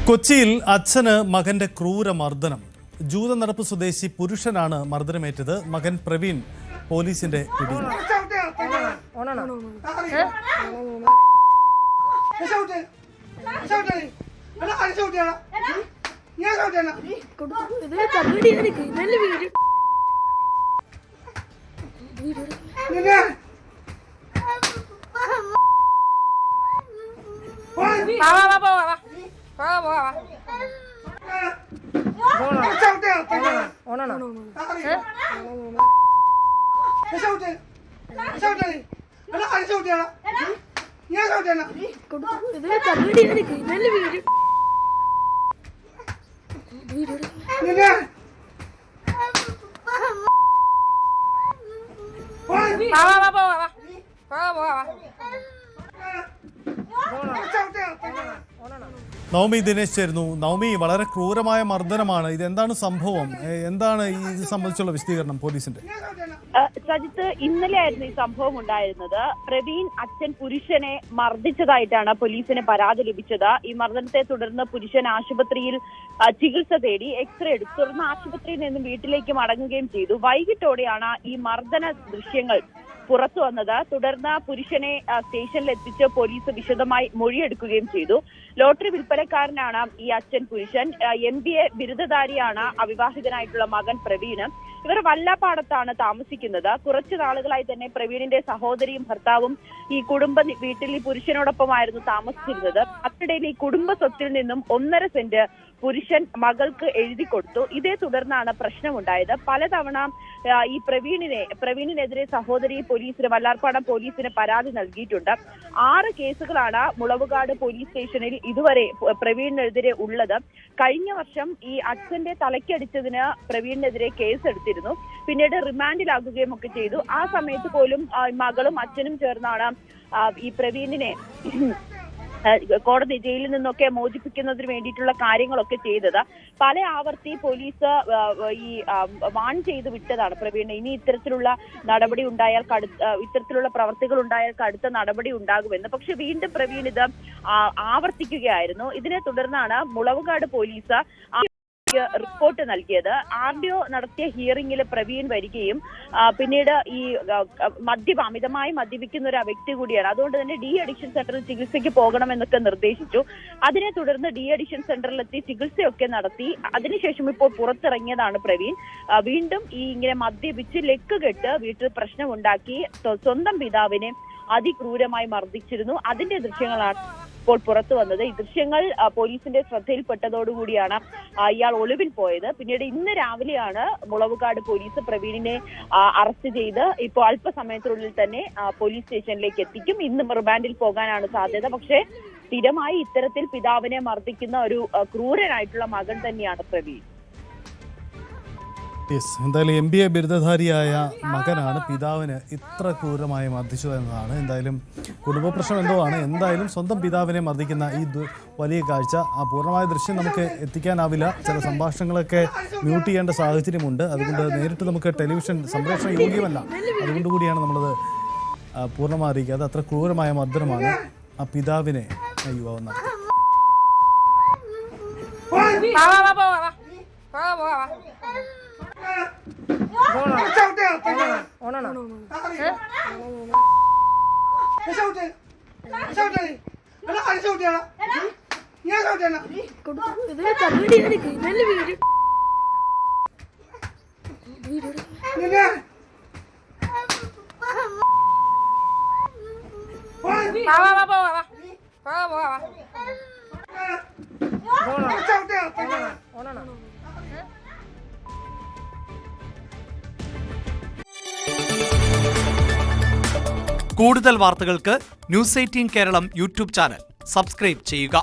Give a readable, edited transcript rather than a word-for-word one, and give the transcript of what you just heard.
കൊച്ചിയിൽ അച്ഛന് മകന്റെ ക്രൂരമർദ്ദനം. ജൂതനടപ്പ് സ്വദേശി പുരുഷനാണ് മർദ്ദനമേറ്റത്. മകൻ പ്രവീൺ പോലീസിന്റെ പിടിയിൽ. നവമി ദിനേശ് ചേരുന്നു. നവമി, വളരെ ക്രൂരമായ മർദ്ദനമാണ്. ഇതെന്താണ് സംഭവം? എന്താണ് ഇത് സംബന്ധിച്ചുള്ള വിശദീകരണം പോലീസിന്റെ? സജിത്ത്, ഇന്നലെ ആയിരുന്നു ഈ സംഭവം ഉണ്ടായിരുന്നത്. പ്രവീൺ അച്ഛൻ പുരുഷനെ മർദ്ദിച്ചതായിട്ടാണ് പോലീസിന് പരാതി ലഭിച്ചത്. ഈ മർദ്ദനത്തെ തുടർന്ന് പുരുഷൻ ആശുപത്രിയിൽ ചികിത്സ തേടി എക്സ്റേ എടുത്തു. തുടർന്ന് ആശുപത്രിയിൽ നിന്നും വീട്ടിലേക്ക് മടങ്ങുകയും ചെയ്തു. വൈകിട്ടോടെയാണ് ഈ മർദ്ദന ദൃശ്യങ്ങൾ പുറത്തു വന്നത്. തുടർന്ന് പുരുഷനെ സ്റ്റേഷനിൽ എത്തിച്ച് പോലീസ് വിശദമായി മൊഴിയെടുക്കുകയും ചെയ്തു. ലോട്ടറി വിൽപ്പനക്കാരനാണ് ഈ അച്ഛൻ പുരുഷൻ. MBA ബിരുദധാരിയാണ് അവിവാഹിതനായിട്ടുള്ള മകൻ പ്രവീണ്. ഇവർ വല്ലാപ്പാടത്താണ് താമസിക്കുന്നത്. കുറച്ചു നാളുകളായി തന്നെ പ്രവീണിന്റെ സഹോദരിയും ഭർത്താവും ഈ വീട്ടിൽ ഈ പുരുഷനോടൊപ്പമായിരുന്നു താമസിച്ചിരുന്നത്. അതിനിടയിൽ ഈ കുടുംബ സ്വത്തിൽ നിന്നും 1.5 സെന്റ് പുരുഷൻ മകൾക്ക് എഴുതി കൊടുത്തു. ഇതേ തുടർന്നാണ് പ്രശ്നമുണ്ടായത്. പലതവണ ഈ പ്രവീണിനെതിരെ സഹോദരി വല്ലാർപാടം പോലീസിന് പരാതി നൽകിയിട്ടുണ്ട്. 6 കേസുകളാണ് മുളവുകാട് പോലീസ് സ്റ്റേഷനിൽ ഇതുവരെ പ്രവീണിനെതിരെ ഉള്ളത്. കഴിഞ്ഞ വർഷം ഈ അച്ഛന്റെ തലയ്ക്കടിച്ചതിന് പ്രവീണിനെതിരെ കേസെടുത്തിരുന്നു. പിന്നീട് റിമാൻഡിലാകുകയും ഒക്കെ ചെയ്തു. ആ സമയത്ത് പോലും മകളും അച്ഛനും ചേർന്നാണ് ഈ പ്രവീണിനെ കോടതി ജയിലിൽ നിന്നൊക്കെ മോചിപ്പിക്കുന്നതിന് വേണ്ടിയിട്ടുള്ള കാര്യങ്ങളൊക്കെ ചെയ്തത്. പല ആവർത്തി പോലീസ് ഈ വാൺ ചെയ്ത് വിട്ടതാണ് പ്രവീണിനെ. ഇനി ഇത്തരത്തിലുള്ള നടപടി ഉണ്ടായാൽ ഇത്തരത്തിലുള്ള പ്രവർത്തികൾ ഉണ്ടായാൽ കടുത്ത നടപടി ഉണ്ടാകുമെന്ന്. പക്ഷെ വീണ്ടും പ്രവീൺ ഇത് ആവർത്തിക്കുകയായിരുന്നു. ഇതിനെ തുടർന്നാണ് മുളവുകാട് പോലീസ് റിപ്പോർട്ട് നൽകിയത്. RDO നടത്തിയ ഹിയറിംഗിൽ പ്രവീൺ വരികയും പിന്നീട് ഈ അമിതമായി മദ്യപിക്കുന്ന ഒരു വ്യക്തി കൂടിയാണ്. അതുകൊണ്ട് തന്നെ ഡി അഡിക്ഷൻ സെന്ററിൽ ചികിത്സയ്ക്ക് പോകണമെന്നൊക്കെ നിർദ്ദേശിച്ചു. അതിനെ തുടർന്ന് ഡി അഡിക്ഷൻ സെന്ററിലെത്തി ചികിത്സയൊക്കെ നടത്തി. അതിനുശേഷം ഇപ്പോൾ പുറത്തിറങ്ങിയതാണ് പ്രവീൺ. വീണ്ടും ഇങ്ങനെ മദ്യപിച്ച് ലെക്ക് കെട്ട് വീട്ടിൽ പ്രശ്നമുണ്ടാക്കി സ്വന്തം പിതാവിനെ അതിക്രൂരമായി മർദ്ദിച്ചിരുന്നു. അതിന്റെ ദൃശ്യങ്ങളാണ് ഇപ്പോൾ പുറത്തു വന്നത്. ഈ ദൃശ്യങ്ങൾ പോലീസിന്റെ ശ്രദ്ധയിൽപ്പെട്ടതോടുകൂടിയാണ് ഇയാൾ ഒളിവിൽ പോയത്. പിന്നീട് ഇന്ന് രാവിലെയാണ് മുളവുകാട് പോലീസ് പ്രവീണിനെ അറസ്റ്റ് ചെയ്ത് ഇപ്പോൾ അല്പസമയത്തിനുള്ളിൽ തന്നെ പോലീസ് സ്റ്റേഷനിലേക്ക് എത്തിക്കും. ഇന്ന് റിമാൻഡിൽ പോകാനാണ് സാധ്യത. പക്ഷേ സ്ഥിരമായി ഇത്തരത്തിൽ പിതാവിനെ മർദ്ദിക്കുന്ന ഒരു ക്രൂരനായിട്ടുള്ള മകൻ തന്നെയാണ് പ്രവീൺ. എന്തായാലും MBA ബിരുദധാരിയായ മകനാണ് പിതാവിന് ഇത്ര ക്രൂരമായി മർദ്ദിച്ചത് എന്നതാണ്. എന്തായാലും കുടുംബ പ്രശ്നം എന്തോ ആണ്. എന്തായാലും സ്വന്തം പിതാവിനെ മർദ്ദിക്കുന്ന ഈ വലിയ കാഴ്ച, ആ പൂർണ്ണമായ ദൃശ്യം നമുക്ക് എത്തിക്കാനാവില്ല. ചില സംഭാഷണങ്ങളൊക്കെ മ്യൂട്ട് ചെയ്യേണ്ട സാഹചര്യമുണ്ട്. അതുകൊണ്ട് നേരിട്ട് നമുക്ക് ടെലിവിഷൻ സംപ്രേഷണം യോഗ്യമല്ല. അതുകൊണ്ട് കൂടിയാണ് നമ്മളത് പൂർണ്ണമായി അറിയിക്കാതെ. അത്ര ക്രൂരമായ മർദ്ദനമാണ് ആ പിതാവിനെ യുവാവ് നടത്തി. കൂടുതൽ വാർത്തകൾക്ക് News 18 Keralam YouTube channel subscribe ചെയ്യുക.